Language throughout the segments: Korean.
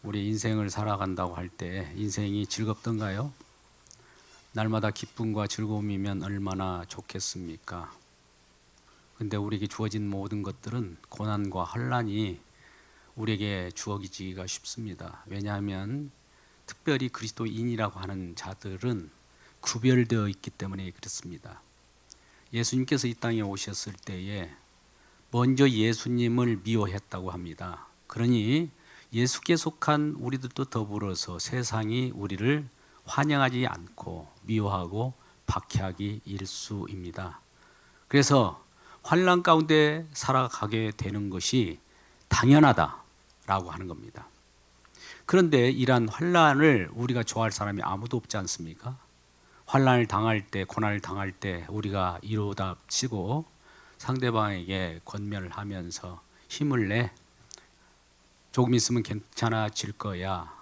우리 인생을 살아간다고 할 때 인생이 즐겁던가요? 날마다 기쁨과 즐거움이면 얼마나 좋겠습니까? 근데 우리에게 주어진 모든 것들은 고난과 환난이 우리에게 주어지기가 쉽습니다. 왜냐하면 특별히 그리스도인이라고 하는 자들은 구별되어 있기 때문에 그렇습니다. 예수님께서 이 땅에 오셨을 때에 먼저 예수님을 미워했다고 합니다. 그러니 예수께 속한 우리들도 더불어서 세상이 우리를 환영하지 않고 미워하고 박해하기 일쑤입니다. 그래서 환난 가운데 살아가게 되는 것이 당연하다라고 하는 겁니다. 그런데 이러한 환난을 우리가 좋아할 사람이 아무도 없지 않습니까? 환난을 당할 때, 고난을 당할 때 우리가 이루답치고 상대방에게 권면을 하면서 힘을 내, 조금 있으면 괜찮아질 거야,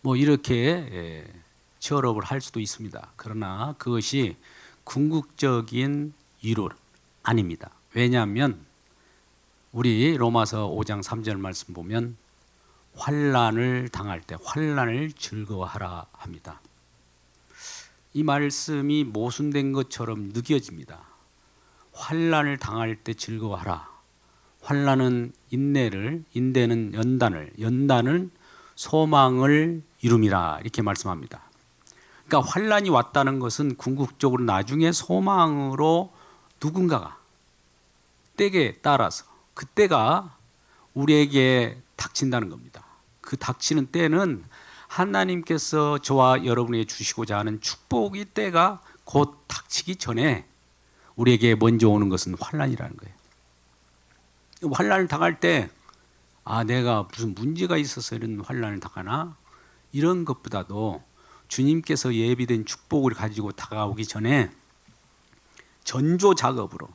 뭐 이렇게 치어업을 할 수도 있습니다. 그러나 그것이 궁극적인 위로 아닙니다. 왜냐하면 우리 로마서 5장 3절 말씀 보면 환난을 당할 때 환난을 즐거워하라 합니다. 이 말씀이 모순된 것처럼 느껴집니다. 환난을 당할 때 즐거워하라. 환난은 인내를, 인내는 연단을, 연단은 소망을 이룸이라 이렇게 말씀합니다. 그러니까 환난이 왔다는 것은 궁극적으로 나중에 소망으로 누군가가 때에 따라서 그 때가 우리에게 닥친다는 겁니다. 그 닥치는 때는 하나님께서 저와 여러분에게 주시고자 하는 축복의 때가 곧 닥치기 전에 우리에게 먼저 오는 것은 환난이라는 거예요. 환난을 당할 때 내가 무슨 문제가 있어서 이런 환난을 당하나? 이런 것보다도 주님께서 예비된 축복을 가지고 다가오기 전에 전조 작업으로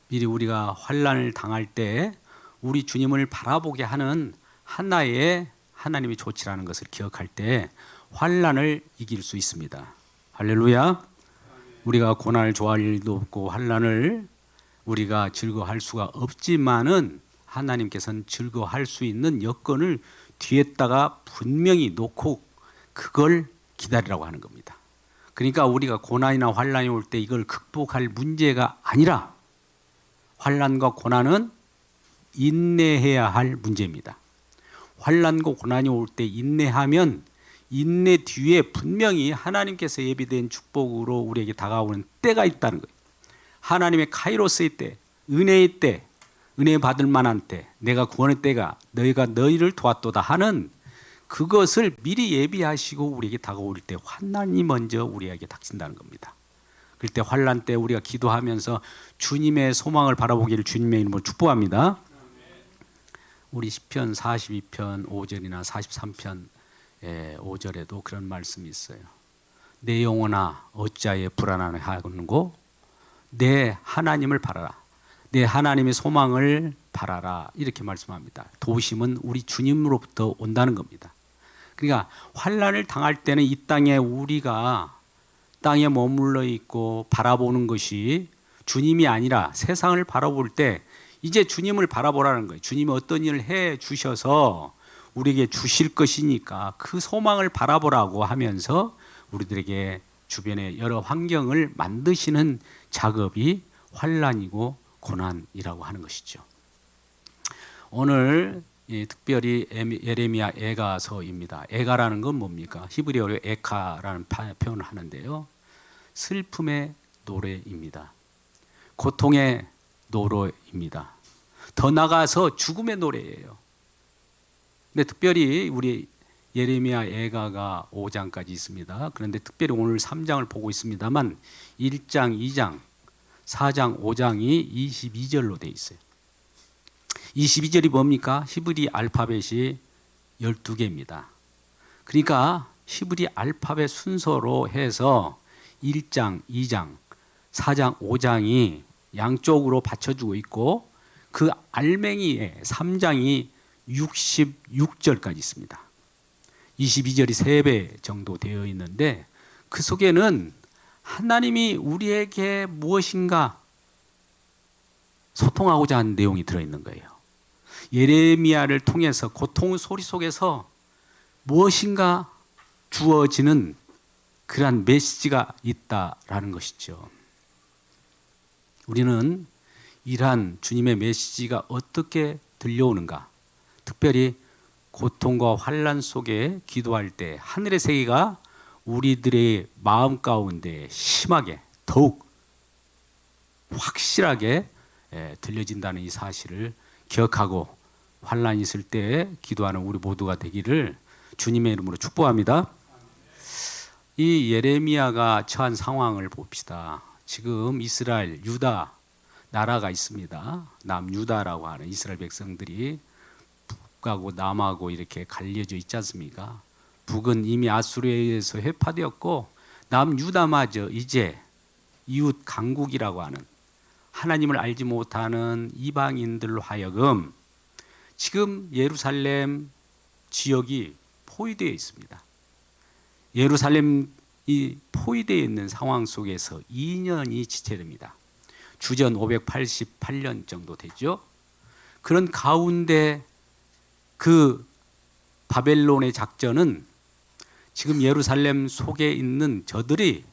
미리 우리가 환난을 당할 때 우리 주님을 바라보게 하는 하나의 하나님의 조치라는 것을 기억할 때 환난을 이길 수 있습니다. 할렐루야. 우리가 고난을 좋아할 일도 없고 환난을 우리가 즐거워할 수가 없지만은 하나님께서는 즐거워할 수 있는 여건을 뒤에다가 분명히 놓고 그걸 기다리라고 하는 겁니다. 그러니까 우리가 고난이나 환난이 올 때 이걸 극복할 문제가 아니라 환난과 고난은 인내해야 할 문제입니다. 환난과 고난이 올 때 인내하면 인내 뒤에 분명히 하나님께서 예비된 축복으로 우리에게 다가오는 때가 있다는 거예요. 하나님의 카이로스의 때, 은혜의 때, 은혜 받을 만한 때, 내가 구원의 때가 너희가 너희를 도왔도다 하는 그것을 미리 예비하시고 우리에게 다가올 때 환난이 먼저 우리에게 닥친다는 겁니다. 그럴 때 환난 때 우리가 기도하면서 주님의 소망을 바라보기를 주님의 이름으로 축복합니다. 우리 시편 42편 5절이나 43편 5절에도 그런 말씀이 있어요. 내 영혼아 어찌하여 불안하는고 내 하나님을 바라라. 내 하나님의 소망을 바라라. 이렇게 말씀합니다. 도심은 우리 주님으로부터 온다는 겁니다. 그러니까 환난을 당할 때는 이 땅에 우리가 땅에 머물러 있고 바라보는 것이 주님이 아니라 세상을 바라볼 때 이제 주님을 바라보라는 거예요. 주님이 어떤 일을 해 주셔서 우리에게 주실 것이니까 그 소망을 바라보라고 하면서 우리들에게 주변에 여러 환경을 만드시는 작업이 환난이고 고난이라고 하는 것이죠. 오늘 특별히 예레미야 애가서입니다. 애가라는 건 뭡니까? 히브리어로 에카라는 표현을 하는데요. 슬픔의 노래입니다. 고통의 노래입니다. 더 나아가서 죽음의 노래예요. 근데 특별히 우리 예레미야 애가가 5장까지 있습니다. 그런데 특별히 오늘 3장을 보고 있습니다만 1장, 2장, 4장, 5장이 22절로 되어 있어요. 22절이 뭡니까? 히브리 알파벳이 12개입니다. 그러니까 히브리 알파벳 순서로 해서 1장, 2장, 4장, 5장이 양쪽으로 받쳐주고 있고 그 알맹이에 3장이 66절까지 있습니다. 22절이 3배 정도 되어 있는데 그 속에는 하나님이 우리에게 무엇인가 소통하고자 하는 내용이 들어있는 거예요. 예레미야를 통해서 고통의 소리 속에서 무엇인가 주어지는 그러한 메시지가 있다라는 것이죠. 우리는 이러한 주님의 메시지가 어떻게 들려오는가, 특별히 고통과 환난 속에 기도할 때 하늘의 세계가 우리들의 마음 가운데 심하게 더욱 확실하게 들려진다는 이 사실을 기억하고 환난이 있을 때 기도하는 우리 모두가 되기를 주님의 이름으로 축복합니다. 이 예레미야가 처한 상황을 봅시다. 지금 이스라엘, 유다 나라가 있습니다. 남유다라고 하는 이스라엘 백성들이 북하고 남하고 이렇게 갈려져 있지 않습니까? 북은 이미 아수르에 의해서 회파되었고 남유다마저 이제 이웃 강국이라고 하는 하나님을 알지 못하는 이방인들로 하여금 지금 예루살렘 지역이 포위되어 있습니다. 예루살렘이 포위되어 있는 상황 속에서 2년이 지체됩니다. 주전 588년 정도 되죠. 그런 가운데 그 바벨론의 작전은 지금 예루살렘 속에 있는 저들이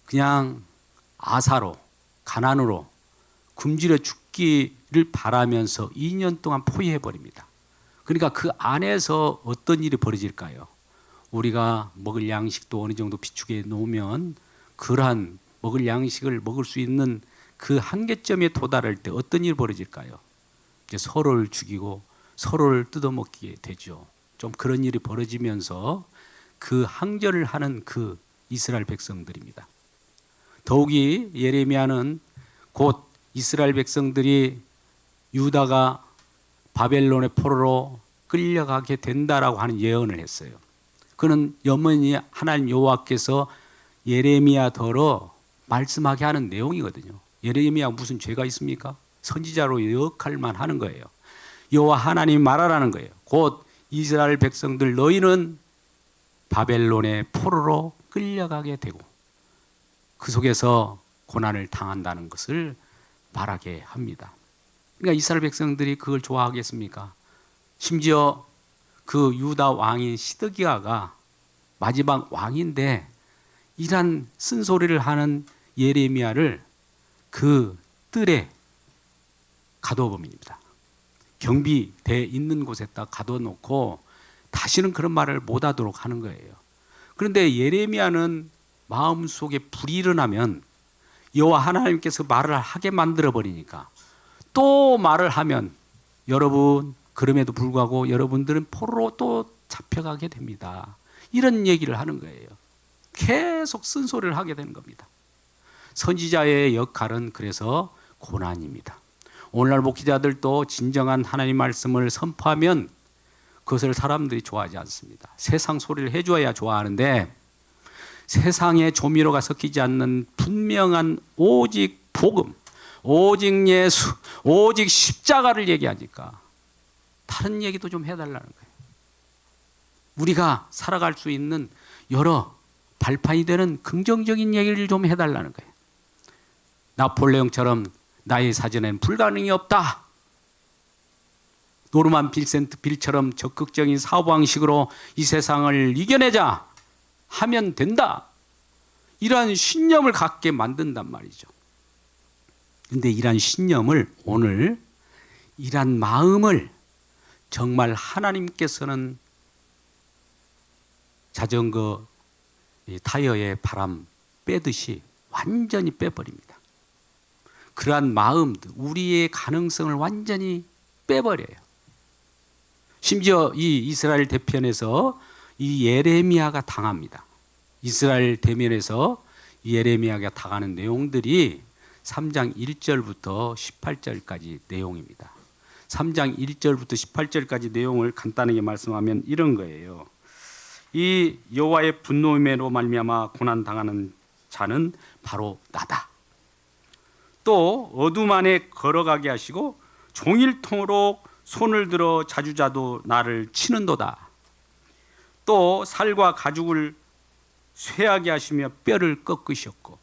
그냥 아사로, 가난으로 굶주려 죽기를 바라면서 2년 동안 포위해버립니다. 그러니까 그 안에서 어떤 일이 벌어질까요? 우리가 먹을 양식도 어느 정도 비축해 놓으면 그러한 먹을 양식을 먹을 수 있는 그 한계점에 도달할 때 어떤 일이 벌어질까요? 이제 서로를 죽이고 서로를 뜯어먹게 되죠. 좀 그런 일이 벌어지면서 그 항전을 하는 그 이스라엘 백성들입니다. 더욱이 예레미야는 곧 이스라엘 백성들이 유다가 바벨론의 포로로 끌려가게 된다라고 하는 예언을 했어요. 그는 영원히 하나님 여호와께서 예레미야더러 말씀하게 하는 내용이거든요. 예레미야 무슨 죄가 있습니까? 선지자로 역할만 하는 거예요. 여호와 하나님이 말하라는 거예요. 곧 이스라엘 백성들 너희는 바벨론의 포로로 끌려가게 되고 그 속에서 고난을 당한다는 것을 말하게 합니다. 그러니까 이스라엘 백성들이 그걸 좋아하겠습니까? 심지어 그 유다 왕인 시드기야가 마지막 왕인데 이란 쓴소리를 하는 예레미야를 그 뜰에 가둬버립니다. 경비대 있는 곳에다 가둬놓고 다시는 그런 말을 못하도록 하는 거예요. 그런데 예레미야는 마음속에 불이 일어나면 여호와 하나님께서 말을 하게 만들어 버리니까 또 말을 하면 여러분 그럼에도 불구하고 여러분들은 포로로 또 잡혀가게 됩니다. 이런 얘기를 하는 거예요. 계속 쓴소리를 하게 되는 겁니다. 선지자의 역할은 그래서 고난입니다. 오늘날 목회자들도 진정한 하나님 말씀을 선포하면 그것을 사람들이 좋아하지 않습니다. 세상 소리를 해줘야 좋아하는데 세상에 조미료가 섞이지 않는 분명한 오직 복음, 오직 예수, 오직 십자가를 얘기하니까 다른 얘기도 좀 해달라는 거예요. 우리가 살아갈 수 있는 여러 발판이 되는 긍정적인 얘기를 좀 해달라는 거예요. 나폴레옹처럼 나의 사전에는 불가능이 없다. 노르만 빌센트 빌처럼 적극적인 사고방식으로 이 세상을 이겨내자 하면 된다. 이러한 신념을 갖게 만든단 말이죠. 그런데 이러한 신념을 오늘 이러한 마음을 정말 하나님께서는 자전거 타이어에 바람 빼듯이 완전히 빼버립니다. 그러한 마음들, 우리의 가능성을 완전히 빼버려요. 심지어 이 이스라엘 대편에서 이 예레미야가 당합니다. 이스라엘 대면에서 예레미야가 당하는 내용들이 3장 1절부터 18절까지 내용입니다. 3장 1절부터 18절까지 내용을 간단하게 말씀하면 이런 거예요. 이 여호와의 분노임으로 말미암아 고난 당하는 자는 바로 나다. 또 어둠 안에 걸어가게 하시고 종일토록 손을 들어 자주자도 나를 치는도다. 또 살과 가죽을 쇠하게 하시며 뼈를 꺾으셨고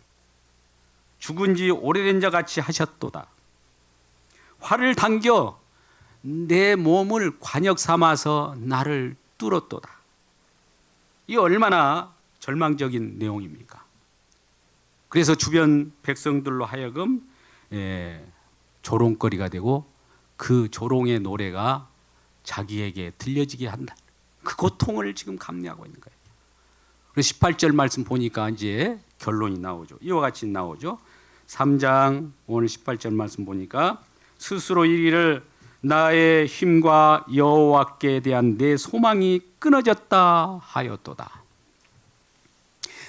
죽은 지 오래된 자 같이 하셨도다. 활을 당겨 내 몸을 관역 삼아서 나를 뚫었도다. 이 얼마나 절망적인 내용입니까? 그래서 주변 백성들로 하여금 조롱거리가 되고 그 조롱의 노래가 자기에게 들려지게 한다. 그 고통을 지금 감내하고 있는 거예요. 그래서 18절 말씀 보니까 이제 결론이 나오죠. 이와 같이 나오죠. 3장 오늘 18절 말씀 보니까 스스로 이르기를 나의 힘과 여호와께 대한 내 소망이 끊어졌다 하였도다.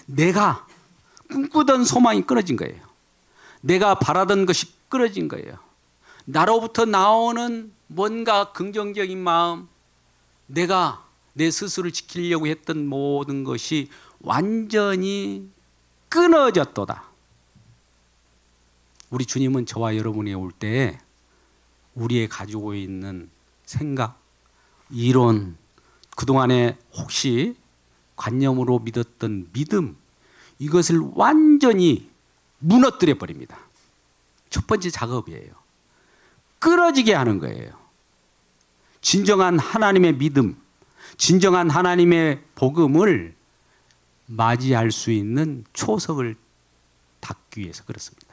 내가 꿈꾸던 소망이 끊어진 거예요. 내가 바라던 것이 끊어진 거예요. 나로부터 나오는 뭔가 긍정적인 마음, 내가 내 스스로를 지키려고 했던 모든 것이 완전히 끊어졌도다. 우리 주님은 저와 여러분이 올 때 우리의 가지고 있는 생각, 이론, 그동안에 혹시 관념으로 믿었던 믿음, 이것을 완전히 무너뜨려 버립니다. 첫 번째 작업이에요. 끊어지게 하는 거예요. 진정한 하나님의 믿음, 진정한 하나님의 복음을 맞이할 수 있는 초석을 닦기 위해서 그렇습니다.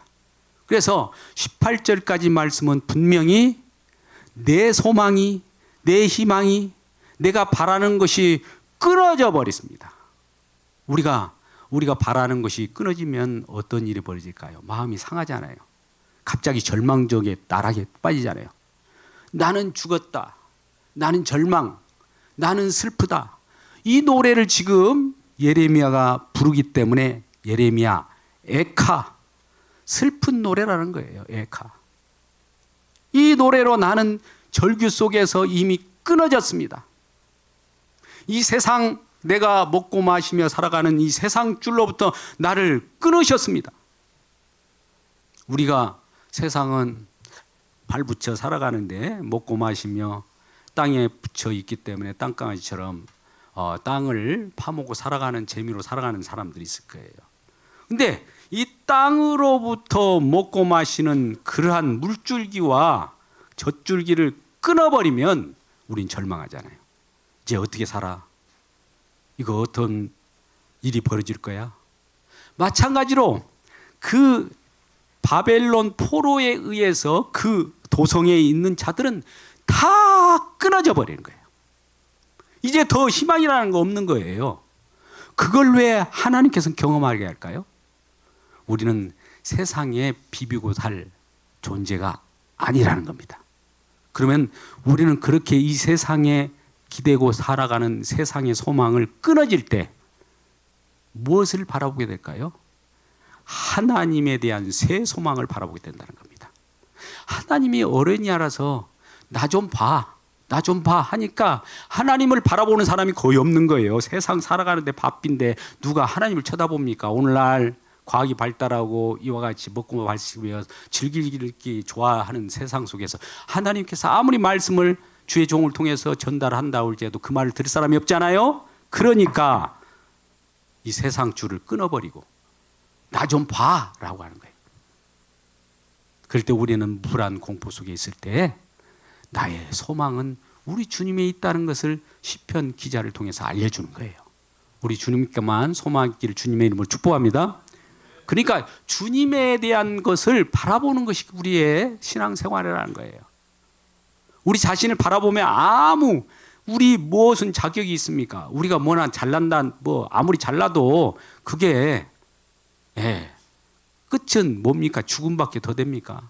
그래서 18절까지 말씀은 분명히 내 소망이, 내 희망이, 내가 바라는 것이 끊어져 버렸습니다. 우리가 바라는 것이 끊어지면 어떤 일이 벌어질까요? 마음이 상하잖아요. 갑자기 절망적에 나락에 빠지잖아요. 나는 죽었다. 나는 절망. 나는 슬프다. 이 노래를 지금 예레미야가 부르기 때문에 예레미야 에카, 슬픈 노래라는 거예요. 에카. 이 노래로 나는 절규 속에서 이미 끊어졌습니다. 이 세상, 내가 먹고 마시며 살아가는 이 세상 줄로부터 나를 끊으셨습니다. 우리가 세상은 발붙여 살아가는데 먹고 마시며 땅에 붙여 있기 때문에 땅강아지처럼 땅을 파먹고 살아가는 재미로 살아가는 사람들이 있을 거예요. 근데 이 땅으로부터 먹고 마시는 그러한 물줄기와 젖줄기를 끊어버리면 우린 절망하잖아요. 이제 어떻게 살아? 이거 어떤 일이 벌어질 거야? 마찬가지로 그 바벨론 포로에 의해서 그 도성에 있는 자들은 다 끊어져 버리는 거예요. 이제 더 희망이라는 거 없는 거예요. 그걸 왜 하나님께서는 경험하게 할까요? 우리는 세상에 비비고 살 존재가 아니라는 겁니다. 그러면 우리는 그렇게 이 세상에 기대고 살아가는 세상의 소망을 끊어질 때 무엇을 바라보게 될까요? 하나님에 대한 새 소망을 바라보게 된다는 겁니다. 하나님이 어른이 알아서 나 좀 봐, 나 좀 봐 하니까 하나님을 바라보는 사람이 거의 없는 거예요. 세상 살아가는데 바쁜데 누가 하나님을 쳐다봅니까? 오늘날 과학이 발달하고 이와 같이 먹고 마시며 즐기기 좋아하는 세상 속에서 하나님께서 아무리 말씀을 주의 종을 통해서 전달한다 할지라도 그 말을 들을 사람이 없잖아요. 그러니까 이 세상 줄을 끊어버리고 나 좀 봐라고 하는 거예요. 그럴 때 우리는 불안 공포 속에 있을 때 나의 소망은 우리 주님에 있다는 것을 시편 기자를 통해서 알려주는 거예요. 우리 주님께만 소망있기를 주님의 이름으로 축복합니다. 그러니까 주님에 대한 것을 바라보는 것이 우리의 신앙생활이라는 거예요. 우리 자신을 바라보면 우리 무엇은 자격이 있습니까? 우리가 뭐나 잘난다, 아무리 잘나도 그게 끝은 뭡니까? 죽음밖에 더 됩니까?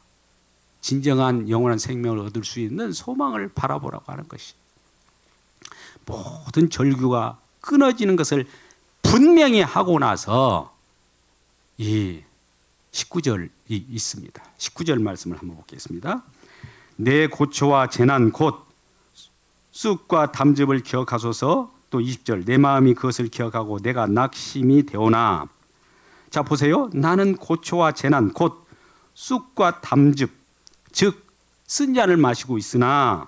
진정한 영원한 생명을 얻을 수 있는 소망을 바라보라고 하는 것이 모든 절규가 끊어지는 것을 분명히 하고 나서 이 19절이 있습니다. 19절 말씀을 한번 보겠습니다. 내 고초와 재난 곧 쑥과 담즙을 기억하소서. 또 20절 내 마음이 그것을 기억하고 내가 낙심이 되오나. 자 보세요. 나는 고초와 재난 곧 쑥과 담즙 즉 쓴 잔을 마시고 있으나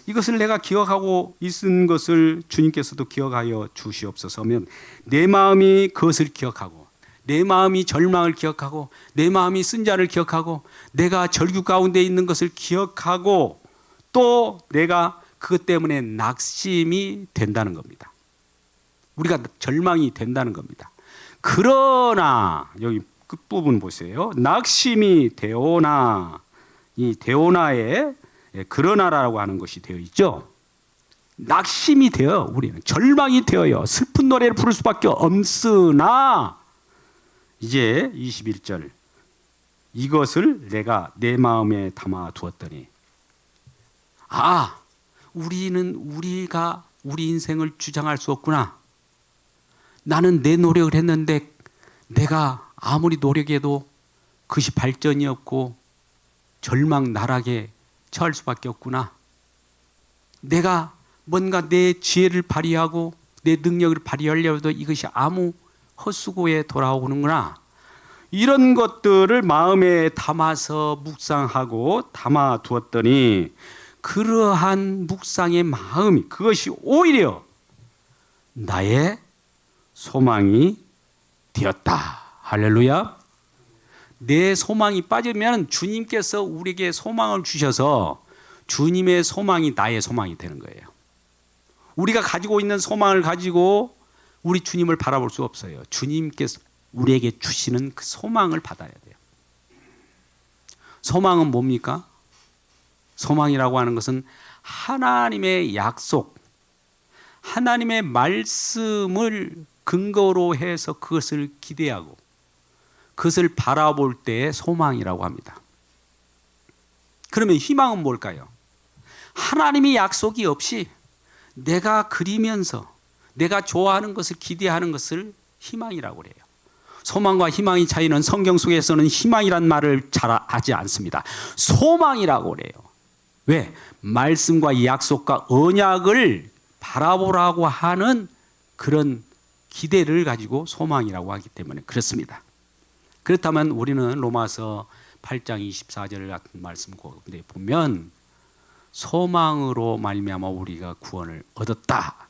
이것을 내가 기억하고 있은 것을 주님께서도 기억하여 주시옵소서면 내 마음이 그것을 기억하고 내 마음이 절망을 기억하고 내 마음이 쓴 잔을 기억하고 내가 절규 가운데 있는 것을 기억하고 또 내가 그것 때문에 낙심이 된다는 겁니다. 우리가 절망이 된다는 겁니다. 그러나 여기 끝부분 보세요. 낙심이 되오나, 이 되오나에 그러나라고 하는 것이 되어 있죠. 낙심이 되어 우리는 절망이 되어요. 슬픈 노래를 부를 수밖에 없으나 이제 21절 이것을 내가 내 마음에 담아 두었더니 우리가 우리 인생을 주장할 수 없구나. 나는 내 노력을 했는데 내가 아무리 노력해도 그것이 발전이 없고 절망 나락에 처할 수밖에 없구나. 내가 뭔가 내 지혜를 발휘하고 내 능력을 발휘하려고 해도 이것이 아무 헛수고에 돌아오는구나. 이런 것들을 마음에 담아서 묵상하고 담아 두었더니 그러한 묵상의 마음이 그것이 오히려 나의 소망이 되었다. 할렐루야. 내 소망이 빠지면 주님께서 우리에게 소망을 주셔서 주님의 소망이 나의 소망이 되는 거예요. 우리가 가지고 있는 소망을 가지고 우리 주님을 바라볼 수 없어요. 주님께서 우리에게 주시는 그 소망을 받아야 돼요. 소망은 뭡니까? 소망이라고 하는 것은 하나님의 약속, 하나님의 말씀을 근거로 해서 그것을 기대하고 그것을 바라볼 때의 소망이라고 합니다. 그러면 희망은 뭘까요? 하나님의 약속이 없이 내가 그리면서 내가 좋아하는 것을 기대하는 것을 희망이라고 그래요. 소망과 희망의 차이는 성경 속에서는 희망이란 말을 잘 하지 않습니다. 소망이라고 그래요. 왜? 말씀과 약속과 언약을 바라보라고 하는 그런 기대를 가지고 소망이라고 하기 때문에 그렇습니다. 그렇다면 우리는 로마서 8장 24절 같은 말씀 가운데 보면 소망으로 말미암아 우리가 구원을 얻었다.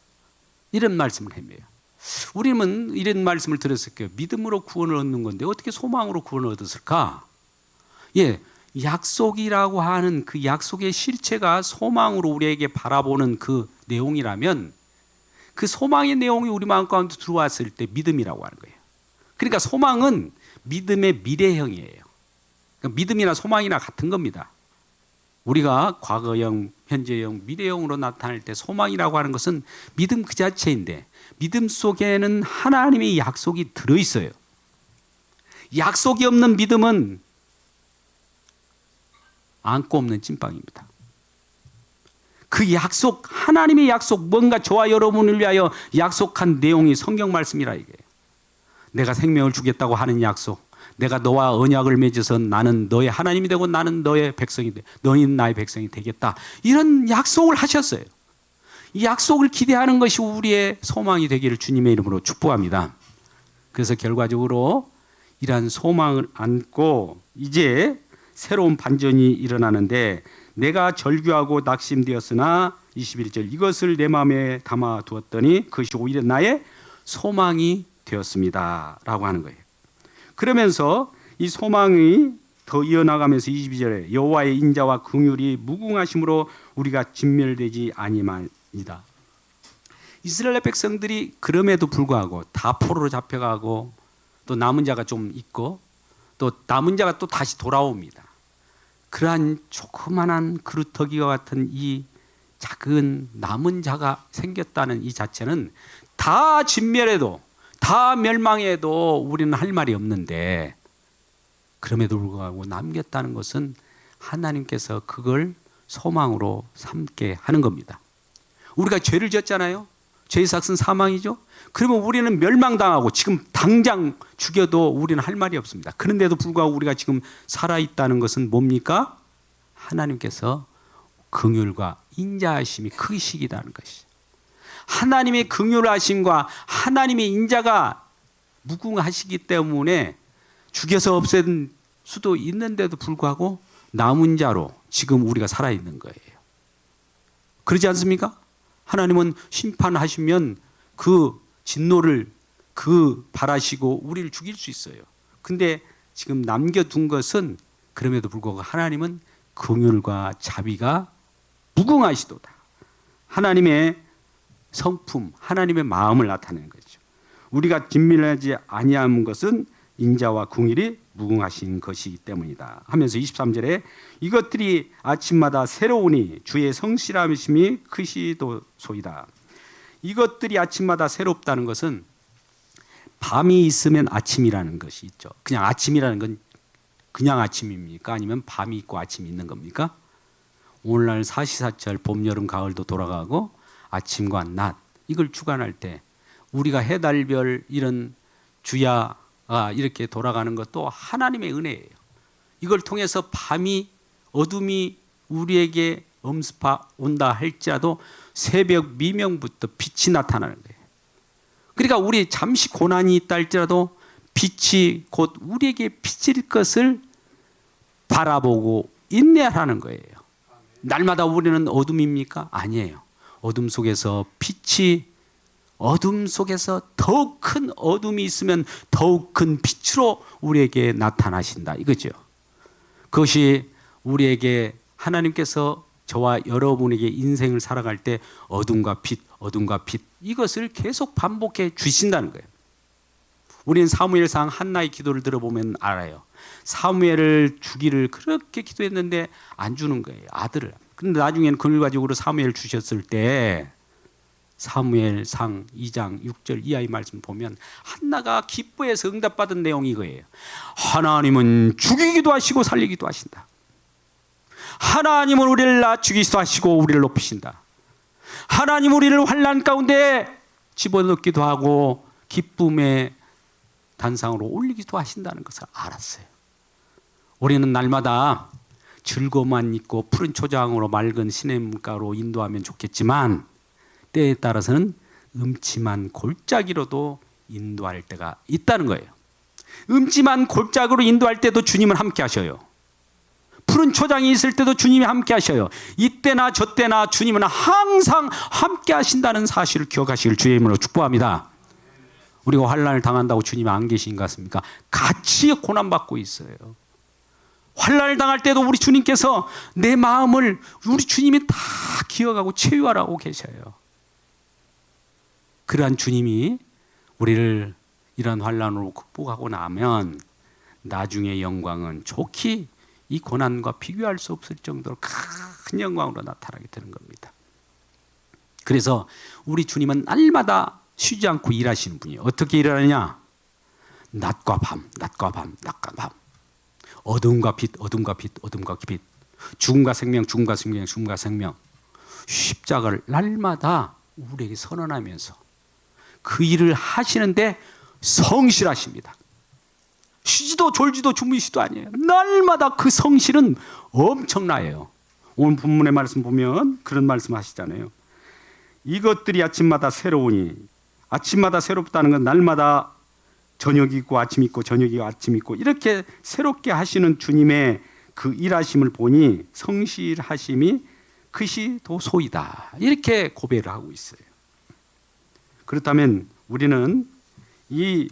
이런 말씀을 해요. 우리는 이런 말씀을 들었을 거예요. 믿음으로 구원을 얻는 건데 어떻게 소망으로 구원을 얻었을까? 약속이라고 하는 그 약속의 실체가 소망으로 우리에게 바라보는 그 내용이라면 그 소망의 내용이 우리 마음 가운데 들어왔을 때 믿음이라고 하는 거예요. 그러니까 소망은 믿음의 미래형이에요. 그러니까 믿음이나 소망이나 같은 겁니다. 우리가 과거형, 현재형, 미래형으로 나타날 때 소망이라고 하는 것은 믿음 그 자체인데 믿음 속에는 하나님의 약속이 들어있어요. 약속이 없는 믿음은 안고 없는 찐빵입니다. 그 약속, 하나님의 약속, 뭔가 저와 여러분을 위하여 약속한 내용이 성경 말씀이라 이거예요. 내가 생명을 주겠다고 하는 약속, 내가 너와 언약을 맺어서 나는 너의 하나님이 되고 나는 너의 백성이 돼, 너희는 나의 백성이 되겠다. 이런 약속을 하셨어요. 이 약속을 기대하는 것이 우리의 소망이 되기를 주님의 이름으로 축복합니다. 그래서 결과적으로 이러한 소망을 안고 이제 새로운 반전이 일어나는데 내가 절규하고 낙심되었으나 21절 이것을 내 마음에 담아 두었더니 그것이 오히려 나의 소망이 되었습니다 라고 하는 거예요. 그러면서 이 소망이 더 이어나가면서 22절에 여호와의 인자와 긍휼이 무궁하심으로 우리가 진멸되지 아니하니이다. 이스라엘 백성들이 그럼에도 불구하고 다 포로로 잡혀가고 또 남은 자가 좀 있고 또 남은 자가 또 다시 돌아옵니다. 그러한 조그만한 그루터기와 같은 이 작은 남은 자가 생겼다는 이 자체는 다 진멸해도 다 멸망해도 우리는 할 말이 없는데 그럼에도 불구하고 남겼다는 것은 하나님께서 그걸 소망으로 삼게 하는 겁니다. 우리가 죄를 지었잖아요. 죄의 삭은 사망이죠. 그러면 우리는 멸망당하고 지금 당장 죽여도 우리는 할 말이 없습니다. 그런데도 불구하고 우리가 지금 살아있다는 것은 뭡니까? 하나님께서 긍휼과 인자하심이 크시기라는 것이죠. 하나님의 긍휼하심과 하나님의 인자가 무궁하시기 때문에 죽여서 없앤 수도 있는데도 불구하고 남은 자로 지금 우리가 살아있는 거예요. 그러지 않습니까? 하나님은 심판하시면 그 진노를 바라시고 우리를 죽일 수 있어요. 근데 지금 남겨둔 것은 그럼에도 불구하고 하나님은 긍휼과 자비가 무궁하시도다. 하나님의 성품, 하나님의 마음을 나타내는 것이죠. 우리가 긴밀하지 아니한 것은 인자와 궁일이 무궁하신 것이기 때문이다 하면서 23절에 이것들이 아침마다 새로우니 주의 성실함이심이 크시도소이다. 이것들이 아침마다 새롭다는 것은 밤이 있으면 아침이라는 것이 있죠. 그냥 아침이라는 건 그냥 아침입니까? 아니면 밤이 있고 아침이 있는 겁니까? 오늘날 사시사철 봄, 여름, 가을도 돌아가고 아침과 낮 이걸 주관할 때 우리가 해달별 이런 주야가 이렇게 돌아가는 것도 하나님의 은혜예요. 이걸 통해서 밤이 어둠이 우리에게 엄습온다 할지라도 새벽 미명부터 빛이 나타나는 거예요. 그러니까 우리 잠시 고난이 있다 할지라도 빛이 곧 우리에게 비칠 것을 바라보고 인내하라는 거예요. 날마다 우리는 어둠입니까? 아니에요. 어둠 속에서 빛이 어둠 속에서 더욱 큰 어둠이 있으면 더욱 큰 빛으로 우리에게 나타나신다 이거죠. 그것이 우리에게 하나님께서 저와 여러분에게 인생을 살아갈 때 어둠과 빛, 어둠과 빛 이것을 계속 반복해 주신다는 거예요. 우리는 사무엘상 한나의 기도를 들어보면 알아요. 사무엘을 주기를 그렇게 기도했는데 안 주는 거예요. 아들을. 그런데 나중에는 그걸 가지고 사무엘 주셨을 때 사무엘상 2장 6절 이하의 말씀 보면 한나가 기뻐해서 응답받은 내용이 이거예요. 하나님은 죽이기도 하시고 살리기도 하신다. 하나님은 우리를 낮추기도 하시고 우리를 높이신다. 하나님 우리를 환난 가운데 집어넣기도 하고 기쁨의 단상으로 올리기도 하신다는 것을 알았어요. 우리는 날마다 즐거움만 있고 푸른 초장으로 맑은 시냇가로 인도하면 좋겠지만 때에 따라서는 음침한 골짜기로도 인도할 때가 있다는 거예요. 음침한 골짜기로 인도할 때도 주님은 함께 하셔요. 푸른 초장이 있을 때도 주님이 함께 하셔요. 이때나 저때나 주님은 항상 함께 하신다는 사실을 기억하시길 주의 이름으로 축복합니다. 우리가 환난을 당한다고 주님이 안 계신 것 같습니까? 같이 고난받고 있어요. 환난을 당할 때도 우리 주님께서 내 마음을 우리 주님이 다 기억하고 체유하라고 계셔요. 그러한 주님이 우리를 이런 환난으로 극복하고 나면 나중에 영광은 좋게 이 고난과 비교할 수 없을 정도로 큰 영광으로 나타나게 되는 겁니다. 그래서 우리 주님은 날마다 쉬지 않고 일하시는 분이에요. 어떻게 일하느냐? 낮과 밤, 낮과 밤, 낮과 밤. 어둠과 빛, 어둠과 빛, 어둠과 빛. 죽음과 생명, 죽음과 생명, 죽음과 생명. 십자가를 날마다 우리에게 선언하면서 그 일을 하시는데 성실하십니다. 쉬지도 졸지도 주무시도 아니에요. 날마다 그 성실은 엄청나요. 오늘 본문의 말씀 보면 그런 말씀 하시잖아요. 이것들이 아침마다 새로우니, 아침마다 새롭다는 건 날마다 저녁이 있고 아침 있고 저녁이 있고 아침 있고 이렇게 새롭게 하시는 주님의 그 일하심을 보니 성실하심이 크시도소이다 이렇게 고백을 하고 있어요. 그렇다면 우리는 이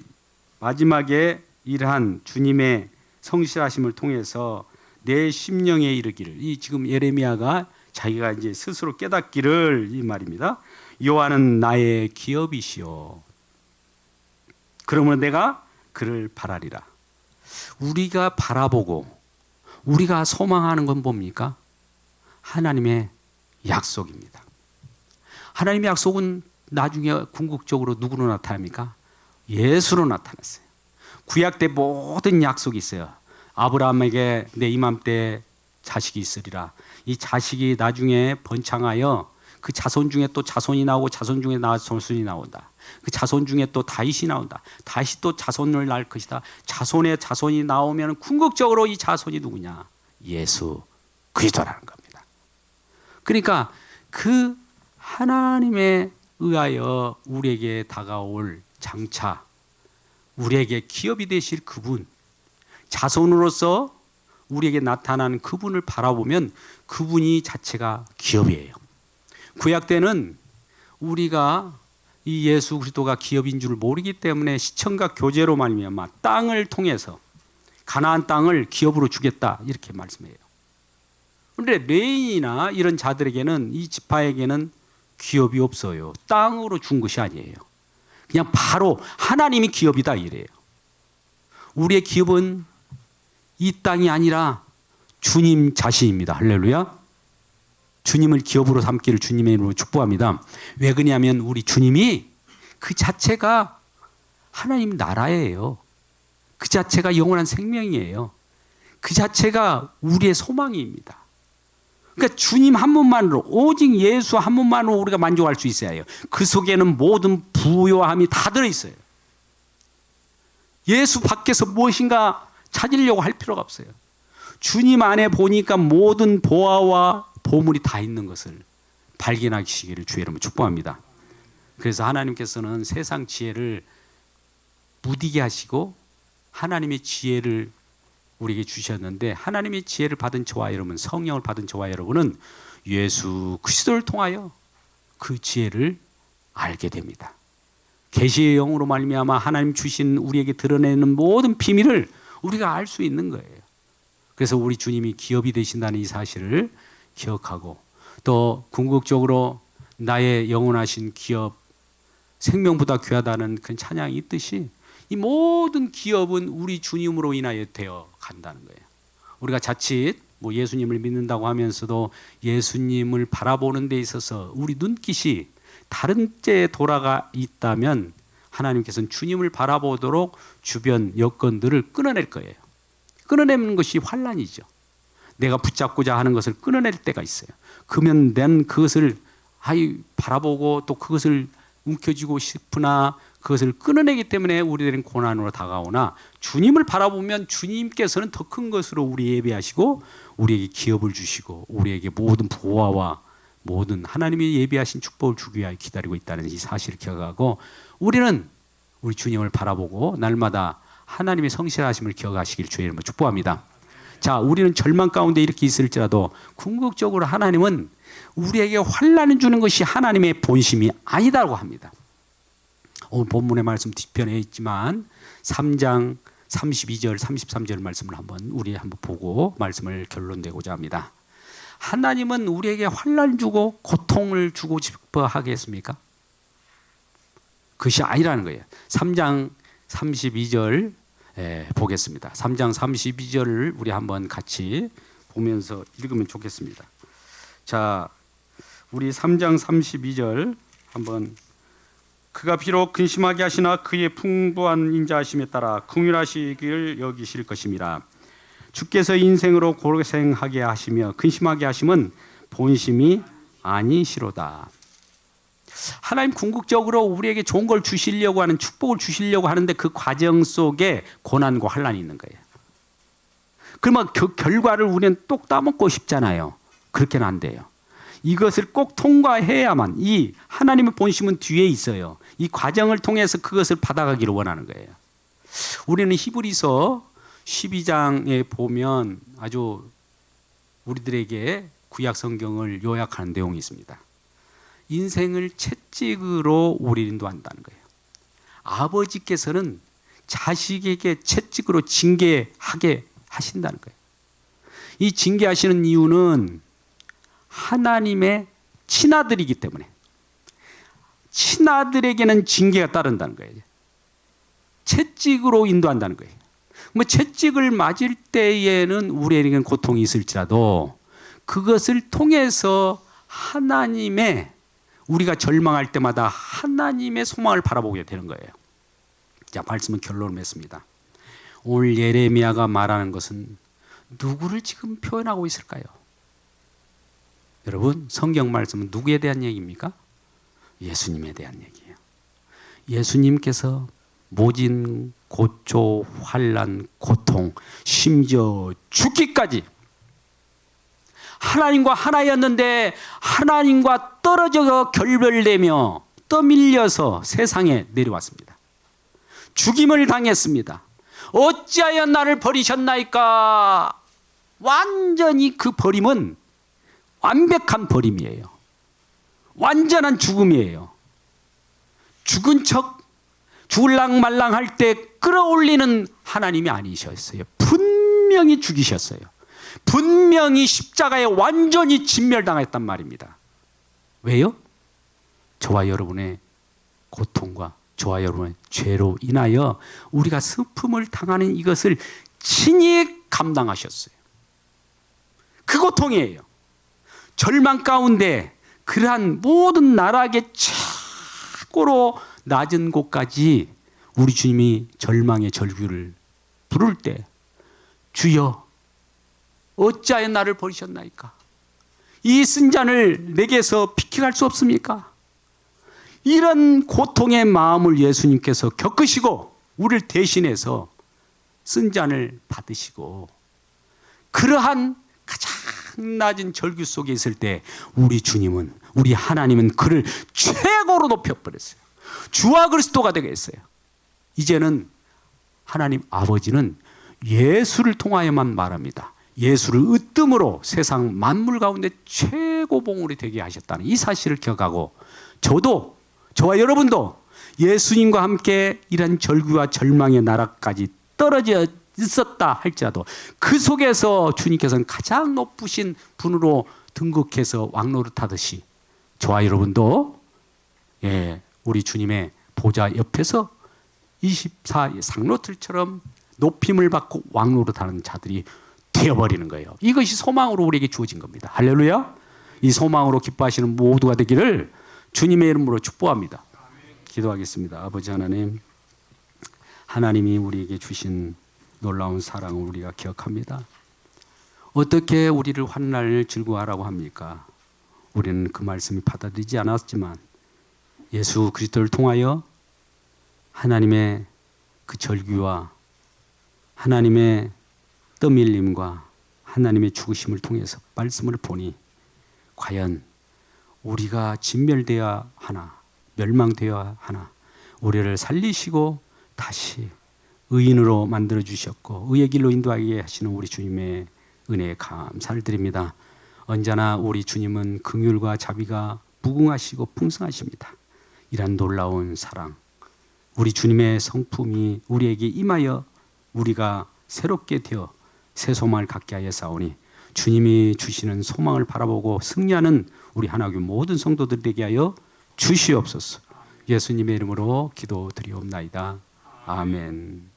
마지막에 일한 주님의 성실하심을 통해서 내 심령에 이르기를, 이 지금 예레미야가 자기가 이제 스스로 깨닫기를 이 말입니다. 여호와는 나의 기업이시오. 그러면 내가 그를 바라리라. 우리가 바라보고 우리가 소망하는 건 뭡니까? 하나님의 약속입니다. 하나님의 약속은 나중에 궁극적으로 누구로 나타납니까? 예수로 나타났어요. 구약 때 모든 약속이 있어요. 아브라함에게 내 이맘때 자식이 있으리라. 이 자식이 나중에 번창하여 그 자손 중에 또 자손이 나오고 자손 중에 자손이 나온다. 그 자손 중에 또 다윗이 나온다. 다윗이 또 자손을 낳을 것이다. 자손의 자손이 나오면 궁극적으로 이 자손이 누구냐? 예수 그리스도라는 겁니다. 그러니까 그 하나님에 의하여 우리에게 다가올 장차 우리에게 기업이 되실 그분, 자손으로서 우리에게 나타나는 그분을 바라보면 그분이 자체가 기업이에요. 구약 때는 우리가 이 예수 그리스도가 기업인 줄 모르기 때문에 시청과 교제로 말미암아 땅을 통해서 가나안 땅을 기업으로 주겠다 이렇게 말씀해요. 그런데 레인이나 이런 자들에게는 이 지파에게는 기업이 없어요. 땅으로 준 것이 아니에요. 그냥 바로 하나님이 기업이다 이래요. 우리의 기업은 이 땅이 아니라 주님 자신입니다. 할렐루야. 주님을 기업으로 삼기를 주님의 이름으로 축복합니다. 왜 그러냐면 우리 주님이 그 자체가 하나님 나라예요. 그 자체가 영원한 생명이에요. 그 자체가 우리의 소망입니다. 그러니까 주님 한 분만으로, 오직 예수 한 분만으로 우리가 만족할 수 있어야 해요. 그 속에는 모든 부요함이 다 들어있어요. 예수 밖에서 무엇인가 찾으려고 할 필요가 없어요. 주님 안에 보니까 모든 보화와 보물이 다 있는 것을 발견하시기를 주의 이름으로 축복합니다. 그래서 하나님께서는 세상 지혜를 무디게 하시고 하나님의 지혜를 우리에게 주셨는데, 하나님의 지혜를 받은 저와 여러분, 성령을 받은 저와 여러분은 예수 그리스도를 통하여 그 지혜를 알게 됩니다. 계시의 영으로 말미암아 하나님 주신 우리에게 드러내는 모든 비밀을 우리가 알 수 있는 거예요. 그래서 우리 주님이 기업이 되신다는 이 사실을 기억하고, 또 궁극적으로 나의 영원하신 기업, 생명보다 귀하다는 그 찬양이 있듯이 이 모든 기업은 우리 주님으로 인하여 되어 간다는 거예요. 우리가 자칫 예수님을 믿는다고 하면서도 예수님을 바라보는 데 있어서 우리 눈빛이 다른 데에 돌아가 있다면 하나님께서는 주님을 바라보도록 주변 여건들을 끊어낼 거예요. 끊어내는 것이 환난이죠. 내가 붙잡고자 하는 것을 끊어낼 때가 있어요. 그러면 난 그것을 바라보고 또 그것을 움켜쥐고 싶으나 그것을 끊어내기 때문에 우리들은 고난으로 다가오나, 주님을 바라보면 주님께서는 더 큰 것으로 우리 예배하시고 우리에게 기업을 주시고 우리에게 모든 보화와 모든 하나님이 예비하신 축복을 주기 위하여 기다리고 있다는 이 사실을 기억하고, 우리는 우리 주님을 바라보고 날마다 하나님의 성실하심을 기억하시길 주의 이름으로 축복합니다. 자, 우리는 절망 가운데 이렇게 있을지라도 궁극적으로 하나님은 우리에게 환난을 주는 것이 하나님의 본심이 아니다고 합니다. 오늘 본문의 말씀 뒤편에 있지만 3장 32절 33절 말씀을 우리 한번 보고 말씀을 결론내고자 합니다. 하나님은 우리에게 환난을 주고 고통을 주고 싶어 하겠습니까? 그것이 아니라는 거예요. 3장 32절 보겠습니다. 3장 32절을 우리 한번 같이 보면서 읽으면 좋겠습니다. 자, 우리 3장 32절 한번. 그가 비록 근심하게 하시나 그의 풍부한 인자하심에 따라 긍휼하시기를 여기실 것임이라. 주께서 인생으로 고생하게 하시며 근심하게 하심은 본심이 아니시로다. 하나님 궁극적으로 우리에게 좋은 걸 주시려고 하는, 축복을 주시려고 하는데 그 과정 속에 고난과 환난이 있는 거예요. 그러면 그 결과를 우리는 똑 따먹고 싶잖아요. 그렇게는 안 돼요. 이것을 꼭 통과해야만, 이 하나님의 본심은 뒤에 있어요. 이 과정을 통해서 그것을 받아가기를 원하는 거예요. 우리는 히브리서 12장에 보면 아주 우리들에게 구약 성경을 요약하는 내용이 있습니다. 인생을 채찍으로 우리를 인도한다는 거예요. 아버지께서는 자식에게 채찍으로 징계하게 하신다는 거예요. 이 징계하시는 이유는 하나님의 친아들이기 때문에, 친아들에게는 징계가 따른다는 거예요. 채찍으로 인도한다는 거예요. 채찍을 맞을 때에는 우리에게는 고통이 있을지라도 그것을 통해서 하나님의, 우리가 절망할 때마다 하나님의 소망을 바라보게 되는 거예요. 자, 말씀은 결론을 맺습니다. 오늘 예레미야가 말하는 것은 누구를 지금 표현하고 있을까요? 여러분, 성경 말씀은 누구에 대한 얘기입니까? 예수님에 대한 얘기예요. 예수님께서 모진 고초, 환난, 고통, 심지어 죽기까지 하나님과 하나였는데 하나님과 떨어져 결별되며 떠밀려서 세상에 내려왔습니다. 죽임을 당했습니다. 어찌하여 나를 버리셨나이까? 완전히 그 버림은 완벽한 버림이에요. 완전한 죽음이에요. 죽은 척 죽을랑 말랑 할 때 끌어올리는 하나님이 아니셨어요. 분명히 죽이셨어요. 분명히 십자가에 완전히 진멸당했단 말입니다. 왜요? 저와 여러분의 고통과 저와 여러분의 죄로 인하여 우리가 슬픔을 당하는 이것을 친히 감당하셨어요. 그 고통이에요. 절망 가운데 그러한 모든 나락의 최고로 낮은 곳까지 우리 주님이 절망의 절규를 부를 때 주여 어찌하여 나를 버리셨나이까? 이 쓴 잔을 내게서 피켜갈 수 없습니까? 이런 고통의 마음을 예수님께서 겪으시고 우리를 대신해서 쓴 잔을 받으시고 그러한 가장 낮은 절규 속에 있을 때 우리 주님은, 우리 하나님은 그를 최고로 높여버렸어요. 주와 그리스도가 되게 했어요. 이제는 하나님 아버지는 예수를 통하여만 말합니다. 예수를 으뜸으로 세상 만물 가운데 최고봉우리 되게 하셨다는 이 사실을 기억하고 저도, 저와 여러분도 예수님과 함께 이런 절규와 절망의 나라까지 떨어져 있었다 할지라도 그 속에서 주님께서는 가장 높으신 분으로 등극해서 왕노릇하듯이 저와 여러분도 우리 주님의 보좌 옆에서 24 상노틀처럼 높임을 받고 왕노릇하는 자들이 되어버리는 거예요. 이것이 소망으로 우리에게 주어진 겁니다. 할렐루야. 이 소망으로 기뻐하시는 모두가 되기를 주님의 이름으로 축복합니다. 기도하겠습니다. 아버지 하나님, 하나님이 우리에게 주신 놀라운 사랑을 우리가 기억합니다. 어떻게 우리를 환난을 즐거워하라고 합니까? 우리는 그 말씀이 받아들이지 않았지만 예수 그리스도를 통하여 하나님의 그 절규와 하나님의 떠밀림과 하나님의 죽으심을 통해서 말씀을 보니 과연 우리가 진멸되어야 하나 멸망되어야 하나 우리를 살리시고 다시 의인으로 만들어 주셨고 의의 길로 인도하게 하시는 우리 주님의 은혜에 감사를 드립니다. 언제나 우리 주님은 긍휼과 자비가 무궁하시고 풍성하십니다. 이런 놀라운 사랑, 우리 주님의 성품이 우리에게 임하여 우리가 새롭게 되어 새 소망을 갖게 하여 싸우니 주님이 주시는 소망을 바라보고 승리하는 우리 하나교회 모든 성도들 되게 하여 주시옵소서. 예수님의 이름으로 기도드리옵나이다. 아멘.